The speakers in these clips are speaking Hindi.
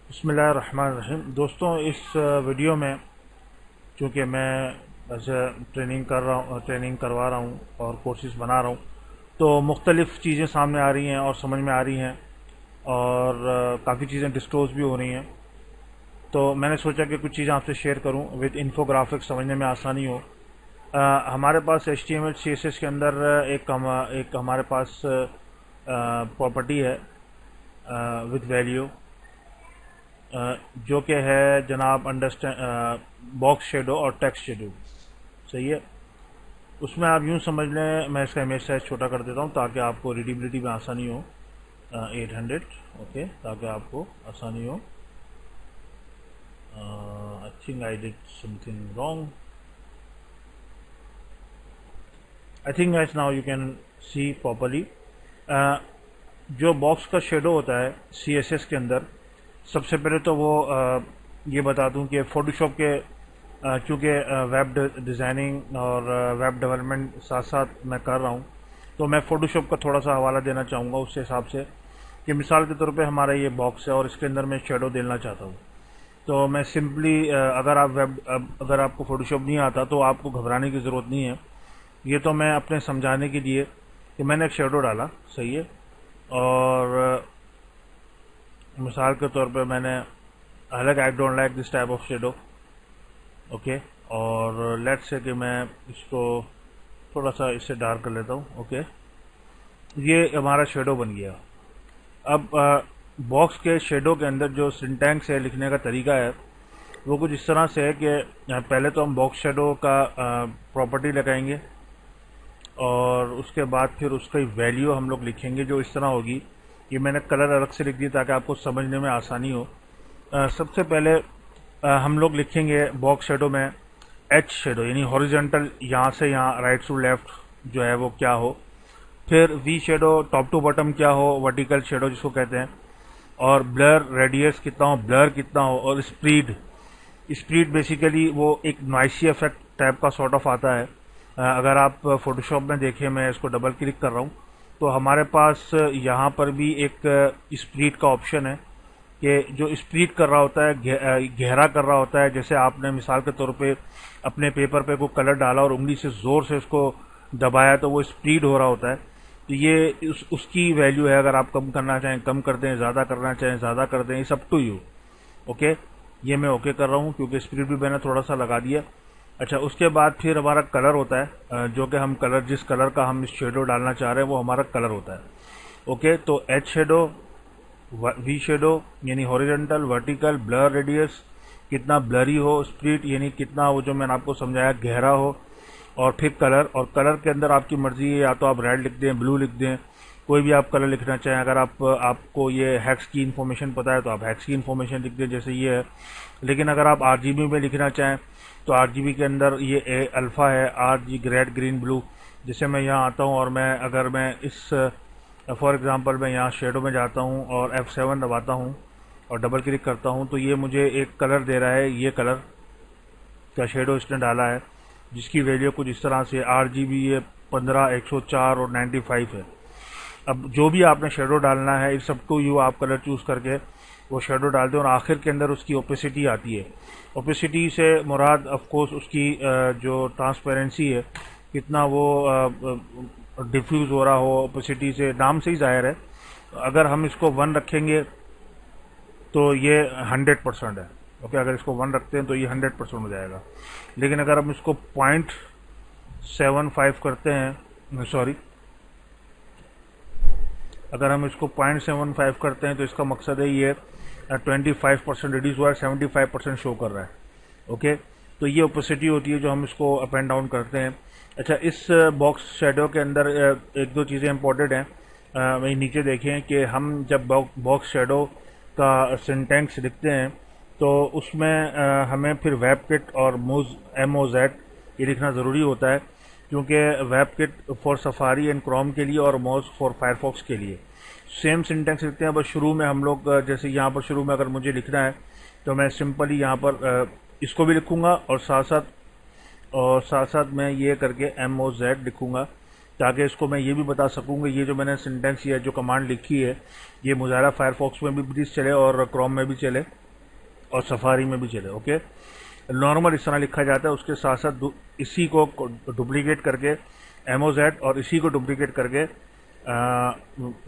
बिस्मिल्लाहिर्रहमानिर्रहीम। दोस्तों, इस वीडियो में चूँकि मैं ऐसे ट्रेनिंग करवा रहा हूँ और कोर्सेज बना रहा हूँ, तो मुख्तलिफ़ चीज़ें सामने आ रही हैं और समझ में आ रही हैं और काफ़ी चीज़ें डिस्क्लोज़ भी हो रही हैं। तो मैंने सोचा कि कुछ चीज़ें आपसे शेयर करूँ विद इन्फोग्राफिक्स, समझने में आसानी हो। हमारे पास HTML CSS के अंदर एक हमारे पास प्रॉपर्टी है विद वैल्यू, जो कि है जनाब अंडरस्टैंड बॉक्स शेडो और टेक्स्ट शेडो। सही है। उसमें आप यूं समझ लें, मैं इसका इमेज साइज छोटा कर देता हूं ताकि आपको रीडेबिलिटी में आसानी हो। 800, ओके, ताकि आपको आसानी हो। I think I did something wrong. I think guys now you can see properly. जो बॉक्स का शेडो होता है CSS के अंदर, सबसे पहले तो वो ये बता दूं कि फोटोशॉप के चूँकि वेब डिज़ाइनिंग और वेब डेवलपमेंट साथ साथ मैं कर रहा हूँ, तो मैं फ़ोटोशॉप का थोड़ा सा हवाला देना चाहूँगा उस हिसाब से कि मिसाल के तौर पे हमारा ये बॉक्स है और इसके अंदर मैं शेडो देना चाहता हूँ। तो मैं सिंपली अगर आपको फ़ोटोशॉप नहीं आता तो आपको घबराने की ज़रूरत नहीं है। ये तो मैं अपने समझाने के लिए कि मैंने एक शेडो डाला, सही है, और मिसाल के तौर पे मैंने I don't like this type of shadow, okay, और लेट्स से कि मैं इसको थोड़ा सा इससे डार्क कर लेता हूँ। ओके, ये हमारा शेडो बन गया। अब बॉक्स के शेडो के अंदर जो सिंटैक्स है, लिखने का तरीका है, वो कुछ इस तरह से है कि पहले तो हम बॉक्स शेडो का प्रॉपर्टी लगाएंगे और उसके बाद फिर उसकी वैल्यू हम लोग लिखेंगे जो इस तरह होगी। ये मैंने कलर अलग से लिख दिया ताकि आपको समझने में आसानी हो। सबसे पहले हम लोग लिखेंगे बॉक्स शेडो में एच शेडो, यानी हॉरिजॉन्टल, यहाँ से यहाँ राइट टू लेफ्ट जो है वो क्या हो। फिर we shadow top to bottom क्या हो, वर्टिकल शेडो जिसको कहते हैं। और ब्लर रेडियस कितना हो, ब्लर कितना हो। और स्पीड, स्पीड बेसिकली वो एक नॉइसी इफेक्ट टाइप का सॉर्ट ऑफ आता है। अगर आप फोटोशॉप में देखें, मैं इसको डबल क्लिक कर रहा हूँ तो हमारे पास यहाँ पर भी एक स्प्लिट का ऑप्शन है कि जो स्प्लिट कर रहा होता है, गहरा कर रहा होता है। जैसे आपने मिसाल के तौर पे अपने पेपर पे कोई कलर डाला और उंगली से जोर से उसको दबाया तो वो स्प्लिट हो रहा होता है। तो ये उसकी वैल्यू है। अगर आप कम करना चाहें कम कर दें, ज़्यादा करना चाहें ज़्यादा कर दें, it's up to you. Okay, ये मैं ओके कर रहा हूँ क्योंकि स्प्लिट भी मैंने थोड़ा सा लगा दिया। अच्छा, उसके बाद फिर हमारा कलर होता है, जो कि हम कलर, जिस कलर का हम शेडो डालना चाह रहे हैं वो हमारा कलर होता है। ओके, तो एच शेडो, वी शेडो यानी हॉरिजॉन्टल, वर्टिकल, ब्लर रेडियस कितना ब्लरी हो, स्प्लिट यानी कितना वो जो मैंने आपको समझाया गहरा हो, और फिर कलर। और कलर के अंदर आपकी मर्जी है, या तो आप रेड लिख दें, ब्लू लिख दें, कोई भी आप कलर लिखना चाहें। अगर आपको ये हैक्स की इन्फॉर्मेशन पता है तो आप हैक्स की इन्फॉर्मेशन लिख दें, जैसे ये है। लेकिन अगर आप RGB में लिखना चाहें तो RGB के अंदर ये अल्फ़ा है, RG रेड ग्रीन ब्लू। जैसे मैं यहाँ आता हूँ और अगर मैं इस फॉर एग्जांपल मैं यहाँ शेडो में जाता हूँ और F7 दबाता हूँ और डबल क्लिक करता हूँ तो ये मुझे एक कलर दे रहा है। ये कलर का शेडो इसने डाला है जिसकी वैल्यू कुछ इस तरह से RGB ये 15, 104 और 95 है। अब जो भी आपने शेडो डालना है, इट्स अप टू यू, आप कलर चूज करके वो शेडो डाल दें। और आखिर के अंदर उसकी ओपेसिटी आती है। ओपेसिटी से मुराद ऑफ कोर्स उसकी जो ट्रांसपेरेंसी है, कितना वो डिफ्यूज हो रहा हो। ओपेसिटी से नाम से ही जाहिर है, अगर हम इसको 1 रखेंगे तो ये 100% है। ओके, अगर इसको 1 रखते हैं तो ये 100% हो जाएगा। लेकिन अगर हम इसको 0.75 करते हैं, सॉरी, अगर हम इसको 0.75 करते हैं तो इसका मकसद है ये 25% रिड्यूस हुआ है, 75% शो कर रहा है। ओके, तो ये ओपेसिटी होती है जो हम इसको अप एंड डाउन करते हैं। अच्छा, इस बॉक्स शेडो के अंदर एक दो चीज़ें इंपॉर्टेंट हैं। वही नीचे देखें कि हम जब बॉक्स शेडो का सिंटैक्स लिखते हैं तो उसमें हमें फिर वेबकिट और MOZ ये लिखना ज़रूरी होता है, क्योंकि WebKit for safari and Chrome के लिए और मोज फॉर फायरफॉक्स के लिए सेम सिंटैक्स लिखते हैं। बस शुरू में हम लोग जैसे यहाँ पर शुरू में अगर मुझे लिखना है तो मैं सिंपली यहाँ पर इसको भी लिखूंगा और साथ साथ मैं ये करके MOZ लिखूंगा ताकि इसको मैं ये भी बता सकूँ कि ये जो मैंने सिंटेक्स या जो कमांड लिखी है ये मोज़िला फायरफॉक्स में भी प्लीज़ चले और क्रोम में भी चले और सफारी में भी चले। ओके, नॉर्मल इस तरह लिखा जाता है, उसके साथ साथ इसी को डुप्लीकेट करके एमोजेड और इसी को डुप्लीकेट करके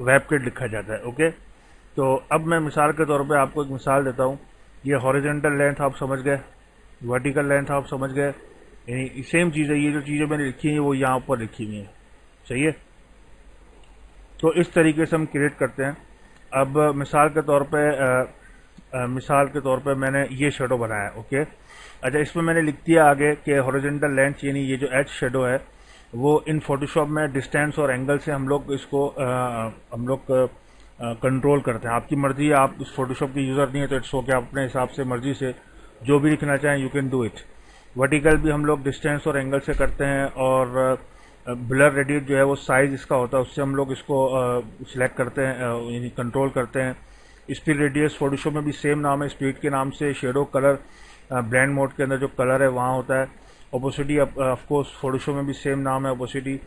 वेबकिट लिखा जाता है। ओके, तो अब मैं मिसाल के तौर पे आपको एक मिसाल देता हूँ। ये हॉरिजॉन्टल लेंथ आप समझ गए, वर्टिकल लेंथ आप समझ गए, यानी सेम चीज़ है। ये जो चीज़ें मैंने लिखी हैं वो यहाँ ऊपर लिखी हुई हैं, सही है। तो इस तरीके से हम क्रिएट करते हैं। अब मिसाल के तौर पे मैंने ये शेडो बनाया। ओके, अच्छा, इसमें मैंने लिख दिया आगे कि हॉरिजॉन्टल लेंथ यानी ये जो एच शेडो है वो इन फोटोशॉप में डिस्टेंस और एंगल से हम लोग इसको कंट्रोल करते हैं। आपकी मर्जी है, आप इस फोटोशॉप के यूज़र नहीं है तो इट्स ओके, आप अपने हिसाब से मर्जी से जो भी लिखना चाहें you can do it. Vertical भी हम लोग डिस्टेंस और एंगल से करते हैं, और ब्लर रेडियस जो है वो साइज इसका होता है, उससे हम लोग इसको सिलेक्ट करते हैं, यानी कंट्रोल करते हैं। स्पीड रेडियस फोटोशॉप में भी सेम नाम है, स्पीड के नाम से। शेडो कलर ब्लेंड मोड के अंदर जो कलर है वहाँ होता है। ओपोसिटी ऑफकोर्स फोटोशॉप में भी सेम नाम है, ओपोसिटी।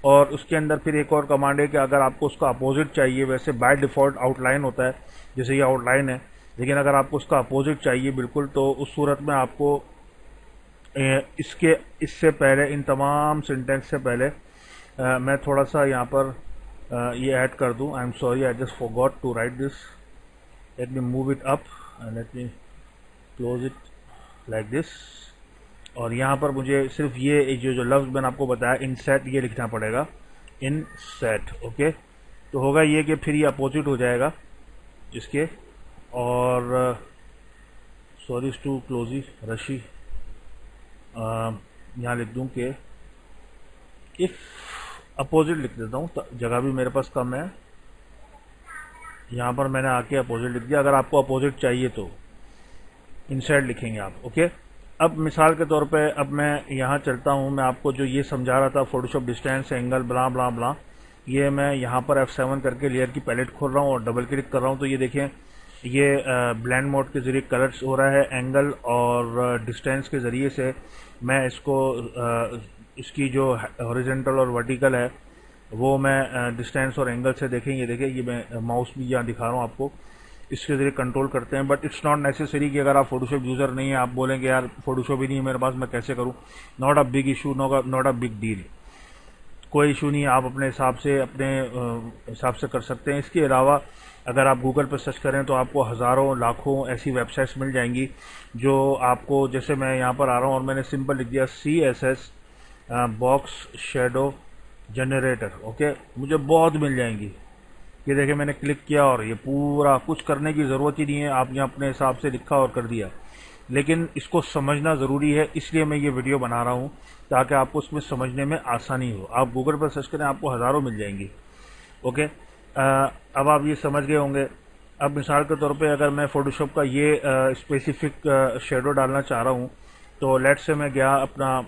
और उसके अंदर फिर एक और कमांड है कि अगर आपको उसका अपोजिट चाहिए, वैसे बाय डिफ़ॉल्ट आउटलाइन होता है, जैसे ये आउटलाइन है, लेकिन अगर आपको उसका अपोजिट चाहिए बिल्कुल, तो उस सूरत में आपको इससे पहले, इन तमाम सिंटेक्स से पहले मैं थोड़ा सा यहाँ पर ये ऐड कर दूँ। I am sorry, I just forgot to write this. Let me move it up and let me close it like this. और यहाँ पर मुझे सिर्फ ये जो लफ्ज़ मैंने आपको बताया इनसेट, ये लिखना पड़ेगा, इनसेट। ओके, तो होगा ये कि फिर ये अपोजिट हो जाएगा इसके। और सॉरी टू क्लोजी रशी, यहाँ लिख दूँ कि इफ़ अपोजिट लिख देता हूँ, जगह भी मेरे पास कम है। यहाँ पर मैंने आके अपोजिट लिख दिया। अगर आपको अपोजिट चाहिए तो इनसाइड लिखेंगे आप। ओके, अब मिसाल के तौर पे अब मैं यहाँ चलता हूँ। मैं आपको जो ये समझा रहा था फोटोशॉप डिस्टेंस, एंगल, ब्ला ब्ला ब्ला, ये मैं यहाँ पर F7 करके लेयर की पैलेट खोल रहा हूँ और डबल क्लिक कर रहा हूँ। तो ये देखें, ये ब्लेंड मोड के ज़रिए कलर्स हो रहा है। एंगल और डिस्टेंस के ज़रिए से मैं इसको इसकी जो हॉरिजॉन्टल और वर्टिकल है वो मैं डिस्टेंस और एंगल से देखेंगे। देखिए, ये मैं माउस भी यहाँ दिखा रहा हूँ आपको, इसके ज़रिए कंट्रोल करते हैं। बट इट्स नॉट नेसेसरी कि अगर आप फोटोशॉप यूज़र नहीं है, आप बोलेंगे यार फोटोशॉप ही नहीं है मेरे पास, मैं कैसे करूँ। Not a big issue, not a big deal, कोई इशू नहीं है। आप अपने हिसाब से कर सकते हैं। इसके अलावा अगर आप गूगल पर सर्च करें तो आपको हज़ारों लाखों ऐसी वेबसाइट्स मिल जाएंगी जो आपको, जैसे मैं यहाँ पर आ रहा हूँ और मैंने सिंपल लिख दिया CSS box shadow generator. Okay, मुझे बहुत मिल जाएंगी। ये देखिए, मैंने क्लिक किया और ये पूरा, कुछ करने की ज़रूरत ही नहीं है, आपने अपने हिसाब से लिखा और कर दिया। लेकिन इसको समझना ज़रूरी है, इसलिए मैं ये वीडियो बना रहा हूँ ताकि आपको उसमें समझने में आसानी हो। आप गूगल पर सर्च करें, आपको हज़ारों मिल जाएंगी। ओके, अब आप ये समझ गए होंगे। अब मिसाल के तौर पे अगर मैं फोटोशॉप का ये स्पेसिफिक शेडो डालना चाह रहा हूँ, तो लेट से मैं गया अपना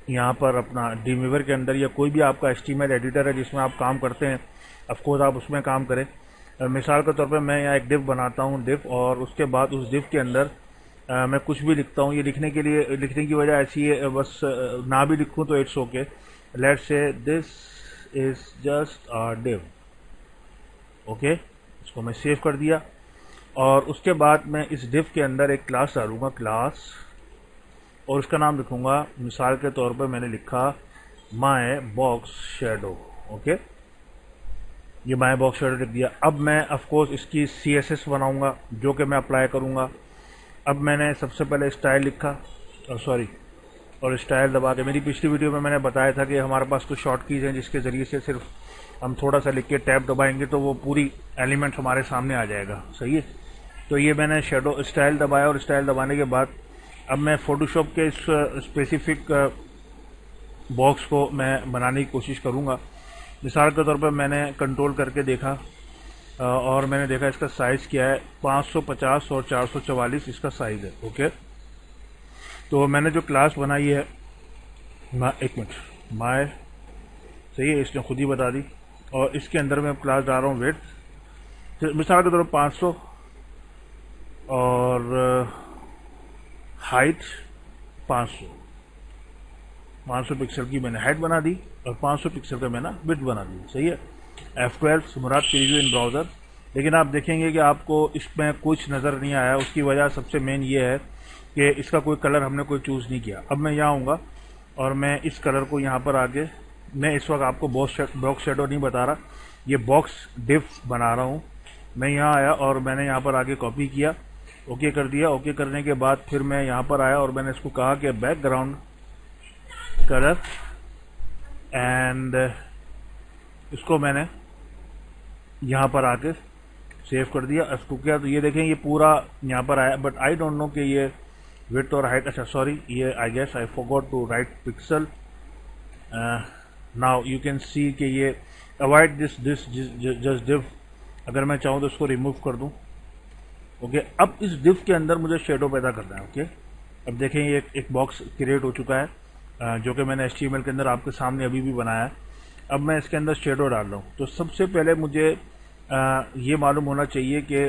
यहाँ पर अपना ड्रीमवीवर के अंदर, या कोई भी आपका HTML एडिटर है जिसमें आप काम करते हैं, ऑफकोर्स आप उसमें काम करें। मिसाल के तौर पे मैं यहाँ एक डिव बनाता हूँ, डिव, और उसके बाद उस डिव के अंदर मैं कुछ भी लिखता हूँ। ये लिखने की वजह ऐसी है, बस ना भी लिखूँ तो it's okay. Let's say this is just a div. Okay, इसको मैं सेव कर दिया और उसके बाद मैं इस डिव के अंदर एक क्लास डालूंगा, क्लास, और उसका नाम लिखूंगा, मिसाल के तौर पर मैंने लिखा माय बॉक्स शेडो। ओके, ये माय बॉक्स शेडो लिख दिया। अब मैं ऑफकोर्स इसकी CSS बनाऊंगा जो कि मैं अप्लाई करूंगा। अब मैंने सबसे पहले स्टाइल लिखा, और स्टाइल दबा के, मेरी पिछली वीडियो में मैंने बताया था कि हमारे पास कुछ शॉर्ट कीज हैं जिसके ज़रिए से सिर्फ हम थोड़ा सा लिख के टैब दबाएंगे तो वो पूरी एलिमेंट हमारे सामने आ जाएगा, सही है। तो ये मैंने शेडो स्टाइल दबाया, और स्टाइल दबाने के बाद अब मैं फोटोशॉप के इस स्पेसिफिक बॉक्स को मैं बनाने की कोशिश करूँगा। मिसाल के तौर पर मैंने कंट्रोल करके देखा और मैंने देखा इसका साइज़ क्या है, 550 और 444 इसका साइज़ है। ओके, तो मैंने जो क्लास बनाई है, एक मिनट, माय, सही है, इसने खुद ही बता दी। और इसके अंदर मैं क्लास डाल रहा हूँ विड्थ, मिसाल के तौर पर 500, और हाइट 500, 500 पिक्सल की मैंने हाइट बना दी और 500 पिक्सल का मैंने विड्थ बना दी। सही है। F12 मुराद प्रीव्यू इन ब्राउज़र। लेकिन आप देखेंगे कि आपको इसमें कुछ नज़र नहीं आया। उसकी वजह सबसे मेन ये है कि इसका कोई कलर हमने कोई चूज़ नहीं किया। अब मैं यहाँ आऊँगा और मैं इस कलर को यहाँ पर आके, मैं इस वक्त आपको बॉक्स शेडो नहीं बता रहा, ये बॉक्स डिफ बना रहा हूँ। मैं यहाँ आया और मैंने यहाँ पर आके कॉपी किया, ओके कर दिया। ओके करने के बाद फिर मैं यहाँ पर आया और मैंने इसको कहा कि बैकग्राउंड कलर, एंड इसको मैंने यहाँ पर आके सेव कर दिया। इसको क्या, तो ये देखें ये पूरा यहाँ पर आया, बट आई डोंट नो कि ये विड्थ और हाइट, अच्छा सॉरी, ये I guess I forgot to write pixel. Now you can see कि ये अवॉइड दिस जस्ट डिव, अगर मैं चाहूँ तो इसको रिमूव कर दूँ। ओके, अब इस डिव के अंदर मुझे शेडो पैदा करना है। ओके, अब देखें ये एक बॉक्स क्रिएट हो चुका है जो कि मैंने HTML के अंदर आपके सामने अभी भी बनाया है। अब मैं इसके अंदर शेडो डाल रहा हूँ। तो सबसे पहले मुझे ये मालूम होना चाहिए कि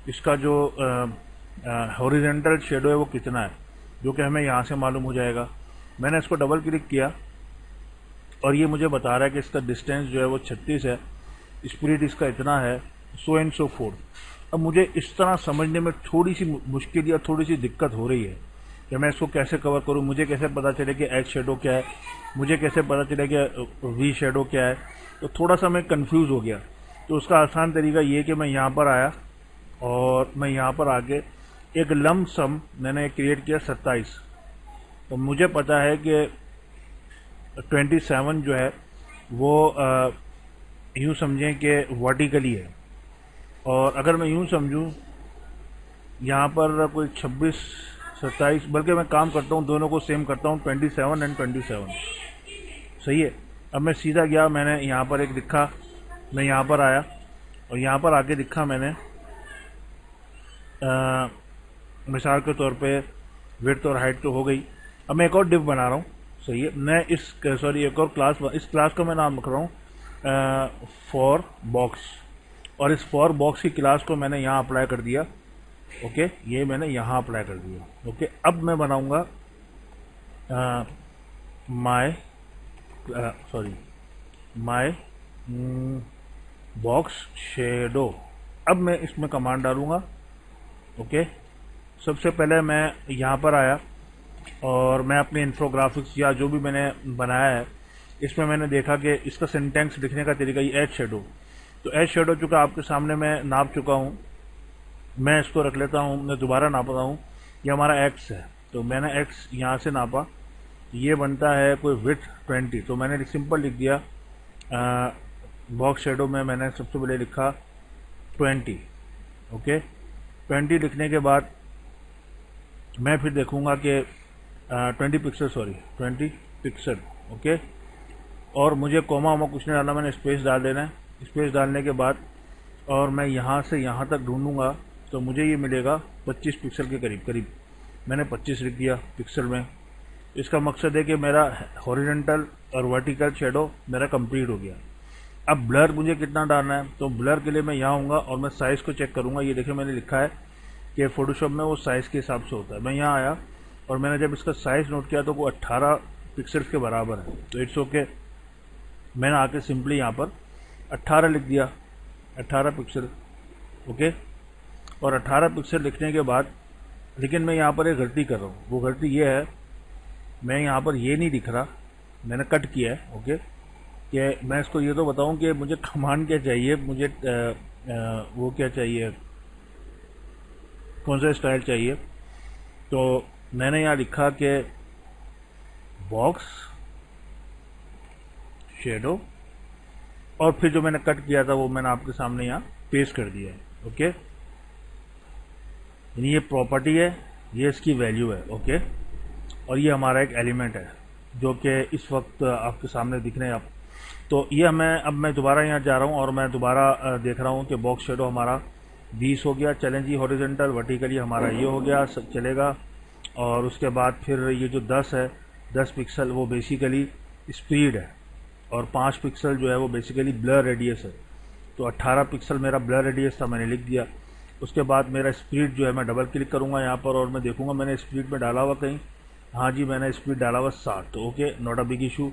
इसका जो हॉरिजॉन्टल शेडो है वो कितना है, जो कि हमें यहाँ से मालूम हो जाएगा। मैंने इसको डबल क्लिक किया और ये मुझे बता रहा है कि इसका डिस्टेंस जो है वो 36 है, स्पीड इसका इतना है, सो एंड सो फोर्थ। अब मुझे इस तरह समझने में थोड़ी सी मुश्किल या थोड़ी सी दिक्कत हो रही है कि मैं इसको कैसे कवर करूं। मुझे कैसे पता चले कि एच शेडो क्या है, मुझे कैसे पता चले कि वी शेडो क्या है। तो थोड़ा सा मैं कंफ्यूज हो गया। तो उसका आसान तरीका ये कि मैं यहाँ पर आया और मैं यहाँ पर आके एक लम सम मैंने क्रिएट किया 27। तो मुझे पता है कि 27 जो है वो यूँ समझें कि वर्टिकली है, और अगर मैं यूँ समझूं यहाँ पर कोई 26 27, बल्कि मैं काम करता हूँ दोनों को सेम करता हूँ, 27 एंड 27। सही है। अब मैं सीधा गया, मैंने यहाँ पर एक लिखा, मैं यहाँ पर आया और यहाँ पर आके लिखा मैंने मिसाल के तौर पे विड्थ और हाइट तो हो गई। अब मैं एक और डिव बना रहा हूँ। सही है। मैं एक और क्लास, इस क्लास का मैं नाम रख रहा हूँ फॉर बॉक्स, और इस फॉर बॉक्स की क्लास को मैंने यहाँ अप्लाई कर दिया। ओके, ये मैंने यहाँ अप्लाई कर दिया। ओके, अब मैं बनाऊंगा माय बॉक्स शेडो। अब मैं इसमें कमांड डालूंगा। ओके, सबसे पहले मैं यहाँ पर आया और मैं अपने इन्फोग्राफिक्स या जो भी मैंने बनाया है इसमें मैंने देखा कि इसका सिंटेक्स लिखने का तरीका ये एच शेडो। तो एच शेडो चूँकि आपके सामने मैं नाप चुका हूँ, मैं इसको रख लेता हूँ, मैं दोबारा नापता हूँ। ये हमारा एक्स है, तो मैंने एक्स यहाँ से नापा, ये बनता है कोई विड्थ 20। तो मैंने सिंपल लिख दिया बॉक्स शेडो में मैंने सबसे पहले लिखा 20। ओके, 20 लिखने के बाद मैं फिर देखूंगा कि 20 पिक्सल। ओके, और मुझे कोमा वोमा कुछ नहीं डालना, मैंने स्पेस डाल देना है। स्पेस डालने के बाद और मैं यहाँ से यहाँ तक ढूंढूंगा तो मुझे ये मिलेगा 25 पिक्सल के करीब। मैंने 25 लिख दिया पिक्सल में। इसका मकसद है कि मेरा हॉरिजॉन्टल और वर्टिकल शेडो मेरा कंप्लीट हो गया। अब ब्लर मुझे कितना डालना है, तो ब्लर के लिए मैं यहाँ आऊँगा और मैं साइज़ को चेक करूँगा। ये देखिए मैंने लिखा है कि फोटोशॉप में वो साइज़ के हिसाब से होता है। मैं यहाँ आया और मैंने जब इसका साइज़ नोट किया तो वो 18 पिक्सल्स के बराबर है। तो इट्स ओके, मैंने आके सिंपली यहाँ पर 18 लिख दिया, 18 पिक्सल। ओके, और 18 पिक्सल लिखने के बाद, लेकिन मैं यहाँ पर एक गलती कर रहा हूँ। वो गलती ये है, मैं यहाँ पर ये नहीं लिख रहा, मैंने कट किया है। ओके, कि मैं इसको ये तो बताऊँ कि मुझे कमांड क्या चाहिए, मुझे वो क्या चाहिए, कौन सा स्टाइल चाहिए। तो मैंने यहाँ लिखा कि बॉक्स शेडो, और फिर जो मैंने कट किया था वो मैंने आपके सामने यहाँ पेस्ट कर दिया है। ओके, यानी ये प्रॉपर्टी है, ये इसकी वैल्यू है। ओके, और ये हमारा एक एलिमेंट है जो कि इस वक्त आपके सामने दिख रहे हैं आप। तो ये मैं दोबारा यहाँ जा रहा हूँ और मैं दोबारा देख रहा हूँ कि बॉक्स शेडो हमारा 20 हो गया। चलें जी, हॉरिजॉन्टल वर्टिकली हमारा ये हो गया, सब चलेगा। और उसके बाद फिर ये जो 10 है, 10 पिक्सल वो बेसिकली स्पीड है, और 5 पिक्सल जो है वो बेसिकली ब्लर रेडियस है। तो 18 पिक्सल मेरा ब्लर रेडियस था, मैंने लिख दिया। उसके बाद मेरा स्पीड जो है, मैं डबल क्लिक करूँगा यहाँ पर और मैं देखूँगा मैंने स्पीड में डाला हुआ कहीं, हाँ जी, मैंने स्पीड डाला हुआ 7, तो okay, not a big issue.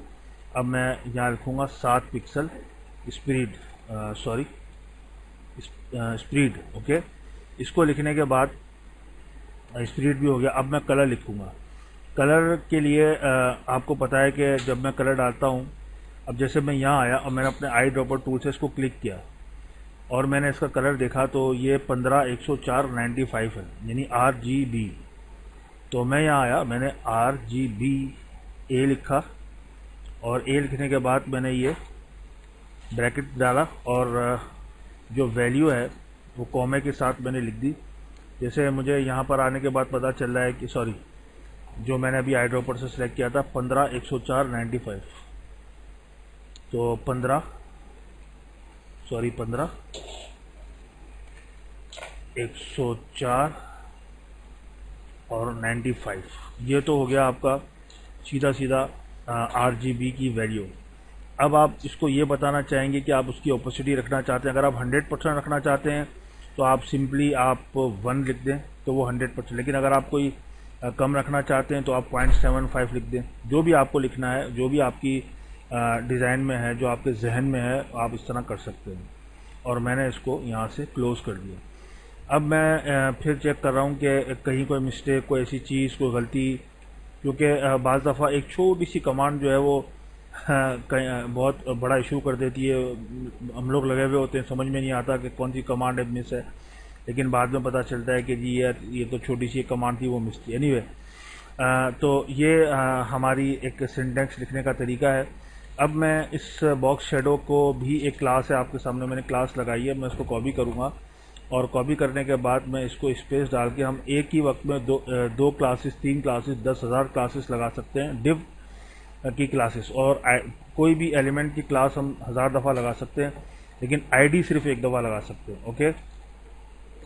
अब मैं यहाँ लिखूँगा 7 pixel speed, sorry speed, okay. इसको लिखने के बाद स्पीड भी हो गया। अब मैं कलर लिखूँगा। कलर के लिए आपको पता है कि जब मैं कलर डालता हूँ, अब जैसे मैं यहाँ आया और मैंने अपने आई ड्रॉपर टूल से इसको क्लिक किया और मैंने इसका कलर देखा तो ये 15 104 95 है, यानी RGB। तो मैं यहाँ आया, मैंने RGB A लिखा और A लिखने के बाद मैंने ये ब्रैकेट डाला और जो वैल्यू है वो कॉमे के साथ मैंने लिख दी। जैसे मुझे यहाँ पर आने के बाद पता चल रहा है कि सॉरी, जो मैंने अभी आई ड्रॉपर से सिलेक्ट किया था 15 104 95, तो 15 104 और 95, ये तो हो गया आपका सीधा सीधा RGB की वैल्यू। अब आप इसको ये बताना चाहेंगे कि आप उसकी ओपेसिटी रखना चाहते हैं। अगर आप 100% रखना चाहते हैं तो आप सिंपली आप 1 लिख दें तो वो 100%, लेकिन अगर आप कोई कम रखना चाहते हैं तो आप 0.75 लिख दें। जो भी आपको लिखना है, जो भी आपकी डिज़ाइन में है, जो आपके जहन में है, आप इस तरह कर सकते हैं। और मैंने इसको यहाँ से क्लोज़ कर दिया। अब मैं फिर चेक कर रहा हूँ कि कहीं कोई मिस्टेक, कोई ऐसी चीज़, कोई गलती, क्योंकि बाज़ दफ़ा एक छोटी सी कमांड जो है वो बहुत बड़ा इशू कर देती है। हम लोग लगे हुए होते हैं, समझ में नहीं आता कि कौन सी कमांड मिस है, लेकिन बाद में पता चलता है कि जी यार ये तो छोटी सी कमांड थी, वो मिस थी। एनीवे, तो ये हमारी एक सिंटैक्स लिखने का तरीका है। अब मैं इस बॉक्स शेडो को भी, एक क्लास है आपके सामने, मैंने क्लास लगाई है, मैं इसको कॉपी करूँगा और कॉपी करने के बाद मैं इसको स्पेस डाल के हम एक ही वक्त में दो क्लासेस, 3 क्लासेस, 10,000 क्लासेस लगा सकते हैं, डिव की क्लासेस। और कोई भी एलिमेंट की क्लास हम 1000 दफ़ा लगा सकते हैं, लेकिन आईडी सिर्फ एक दफ़ा लगा सकते हैं, ओके।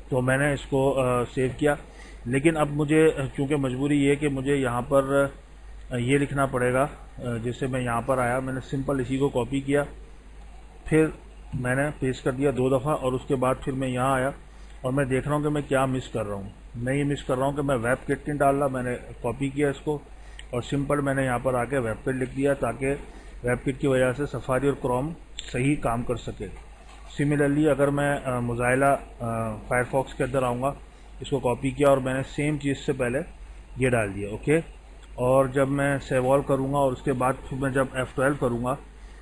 तो मैंने इसको सेव किया, लेकिन अब मुझे चूँकि मजबूरी ये है कि मुझे यहाँ पर ये लिखना पड़ेगा। जैसे मैं यहाँ पर आया, मैंने सिंपल इसी को कॉपी किया, फिर मैंने पेस्ट कर दिया 2 दफ़ा और उसके बाद फिर मैं यहाँ आया और मैं देख रहा हूँ कि मैं क्या मिस कर रहा हूँ। मैं ये मिस कर रहा हूँ कि मैं वेब किट नहीं डाल रहा। मैंने कॉपी किया इसको और सिंपल मैंने यहाँ पर आके वेब किट लिख दिया, ताकि वेब किट की वजह से सफारी और क्रोम सही काम कर सके। सिमिलरली अगर मैं मोज़ाइला फायरफॉक्स के अंदर आऊँगा, इसको कॉपी किया और मैंने सेम चीज़ से पहले ये डाल दिया, ओके। और जब मैं सेव ऑल करूँगा और उसके बाद फिर मैं जब F12 करूँगा,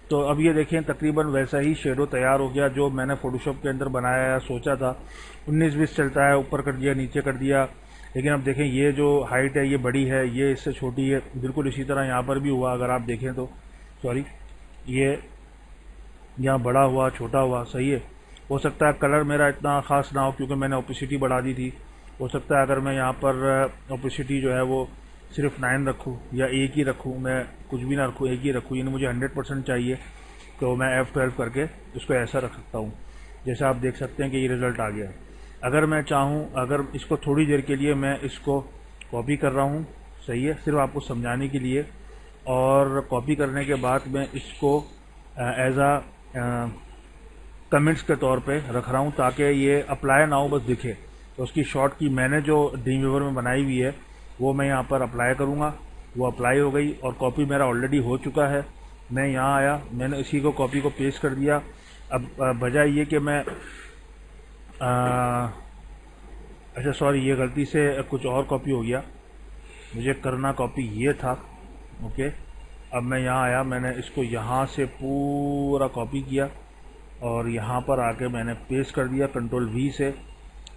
तो अब ये देखें तकरीबन वैसा ही शेडो तैयार हो गया जो मैंने फ़ोटोशॉप के अंदर बनाया है, सोचा था। 19-20 चलता है, ऊपर कर दिया, नीचे कर दिया, लेकिन अब देखें ये जो हाइट है ये बड़ी है, ये इससे छोटी है। बिल्कुल इसी तरह यहाँ पर भी हुआ, अगर आप देखें तो, सॉरी, ये यहाँ बड़ा हुआ, छोटा हुआ, सही है। हो सकता है कलर मेरा इतना ख़ास ना हो क्योंकि मैंने ओपेसिटी बढ़ा दी थी। हो सकता है अगर मैं यहाँ पर ओपेसिटी जो है वो सिर्फ 9 रखूँ या 1 ही रखूँ, मैं कुछ भी ना रखूँ, 1 ही रखूँ, यानी मुझे 100% चाहिए, तो मैं F12 करके उसको ऐसा रख सकता हूँ। जैसे आप देख सकते हैं कि ये रिज़ल्ट आ गया। अगर मैं चाहूँ, अगर इसको थोड़ी देर के लिए मैं इसको कॉपी कर रहा हूँ, सही है, सिर्फ आपको समझाने के लिए, और कॉपी करने के बाद मैं इसको एज आ कमेंट्स के तौर पे रख रहा हूँ ताकि ये अप्लाई ना हो, बस दिखे। तो उसकी शॉर्ट की मैंने जो ड्रीमवीवर में बनाई हुई है वो मैं यहाँ पर अप्लाई करूँगा, वो अप्लाई हो गई और कॉपी मेरा ऑलरेडी हो चुका है। मैं यहाँ आया, मैंने इसी को कॉपी को पेस्ट कर दिया। अब बजाय ये कि मैं अच्छा सॉरी, ये गलती से कुछ और कॉपी हो गया, मुझे करना कॉपी ये था, ओके। अब मैं यहाँ आया, मैंने इसको यहाँ से पूरा कॉपी किया और यहाँ पर आके मैंने पेस्ट कर दिया कंट्रोल V से,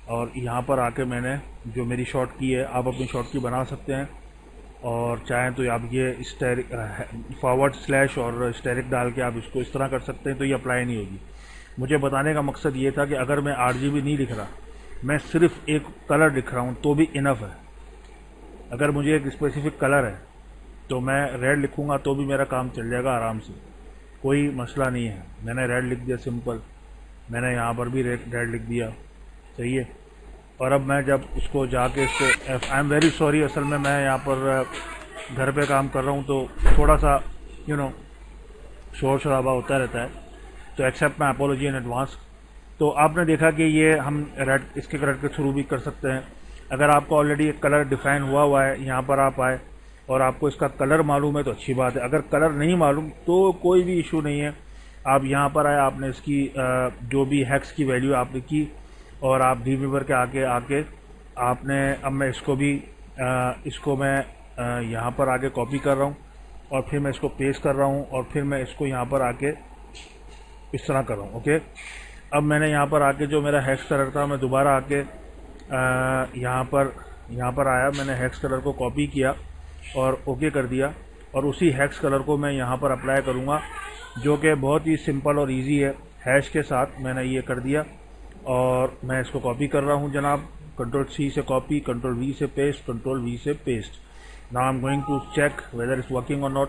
और यहाँ पर आके मैंने जो मेरी शॉर्ट की है, आप अपनी शॉर्ट की बना सकते हैं, और चाहें तो आप ये फॉरवर्ड/ और स्टेरिक डाल के आप इसको इस तरह कर सकते हैं, तो ये अप्लाई नहीं होगी। मुझे बताने का मकसद ये था कि अगर मैं RGB नहीं लिख रहा, मैं सिर्फ एक कलर लिख रहा हूँ तो भी इनफ है। अगर मुझे एक स्पेसिफिक कलर है तो मैं रेड लिखूँगा तो भी मेरा काम चल जाएगा आराम से, कोई मसला नहीं है। मैंने रेड लिख दिया सिंपल, मैंने यहाँ पर भी रेड लिख दिया, सही है। और अब मैं जब उसको जाके इसको आई एम वेरी सॉरी, असल में मैं यहाँ पर घर पे काम कर रहा हूँ तो थोड़ा सा शोर शराबा होता रहता है, तो accept my apology in advance. तो आपने देखा कि ये हम इसके कलर के थ्रू भी कर सकते हैं। अगर आपका ऑलरेडी एक कलर डिफाइन हुआ है, यहाँ पर आप आए और आपको इसका कलर मालूम है तो अच्छी बात है। अगर कलर नहीं मालूम तो कोई भी इशू नहीं है। आप यहाँ पर आए, आपने इसकी जो भी हैक्स की वैल्यू आपने की और आप ड्रीमवीवर के आके आपने, अब मैं इसको भी इसको मैं यहाँ पर आके कॉपी कर रहा हूँ और फिर मैं इसको पेस्ट कर रहा हूँ और फिर मैं इसको यहाँ पर आके इस तरह कर रहा हूँ। ओके, अब मैंने यहाँ पर आके जो मेरा हैक्स कलर था मैं दोबारा आके यहाँ पर आया, मैंने हैक्स कलर को कॉपी किया और ओके कर दिया और उसी हैक्स कलर को मैं यहाँ पर अप्लाई करूँगा, जो कि बहुत ही सिंपल और इजी है। हैश के साथ मैंने ये कर दिया और मैं इसको कॉपी कर रहा हूँ जनाब। कंट्रोल सी से कॉपी, कंट्रोल वी से पेस्ट, कंट्रोल वी से paste. Now I am going to check whether it's working और not.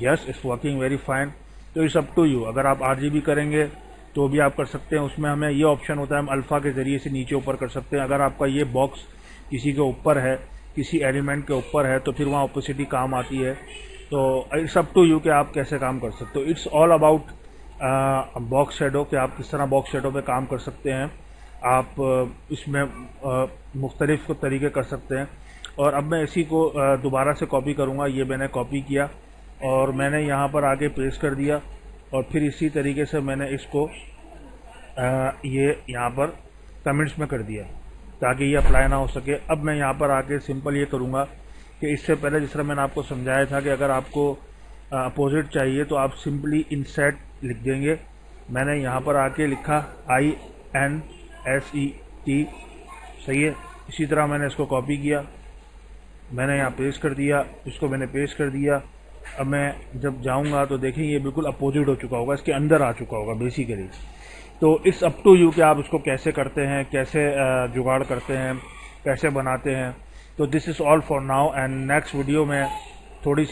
Yes, it's working very fine. तो इट्स अप टू यू, अगर आप RGB करेंगे तो भी आप कर सकते हैं। उसमें हमें ये ऑप्शन होता है, हम अल्फ़ा के ज़रिए से नीचे ऊपर कर सकते हैं। अगर आपका ये बॉक्स किसी के ऊपर है, किसी एलिमेंट के ऊपर है, तो फिर वहाँ ओपेसिटी काम आती है। तो इट्स अप टू यू कि आप कैसे काम कर सकते हो। It's all about box shadow, कि आप किस तरह बॉक्स शेडो पे काम कर सकते हैं। आप इसमें मुख्तलिफ तरीके कर सकते हैं। और अब मैं इसी को दोबारा से कॉपी करूँगा। ये मैंने कॉपी किया और मैंने यहाँ पर आगे पेस्ट कर दिया और फिर इसी तरीके से मैंने इसको ये यहाँ पर कमेंट्स में कर दिया ताकि ये अप्लाई ना हो सके। अब मैं यहाँ पर आके सिंपल ये करूँगा कि इससे पहले जिस तरह मैंने आपको समझाया था कि अगर आपको अपोजिट चाहिए तो आप सिंपली इंसर्ट लिख देंगे। मैंने यहाँ पर आके लिखा INSET, सही है। इसी तरह मैंने इसको कॉपी किया, मैंने यहाँ पेस्ट कर दिया, इसको मैंने पेस्ट कर दिया। अब मैं जब जाऊँगा तो देखें ये बिल्कुल अपोजिट हो चुका होगा, इसके अंदर आ चुका होगा बेसिकली। तो इट्स अप टू यू कि आप इसको कैसे करते हैं, कैसे जुगाड़ करते हैं, कैसे बनाते हैं। तो this is all for now and next video में थोड़ा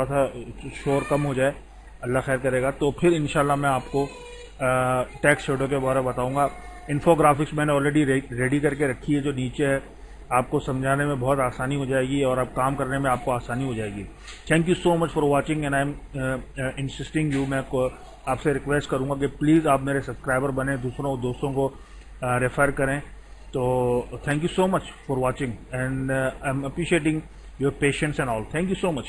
सा शोर कम हो जाए, अल्लाह खैर करेगा, तो फिर इंशाल्लाह मैं आपको टेक्स्ट शेडो के बारे में बताऊँगा। इन्फोग्राफिक्स मैंने ऑलरेडी रेडी करके रखी है जो नीचे है, आपको समझाने में बहुत आसानी हो जाएगी और अब काम करने में आपको आसानी हो जाएगी। Thank you so much for watching and I am insisting you, मैं आपसे रिक्वेस्ट करूंगा कि प्लीज़ आप मेरे सब्सक्राइबर बने, दोस्तों को रेफ़र करें। तो thank you so much for watching and I am appreciating your patience and all. Thank you so much.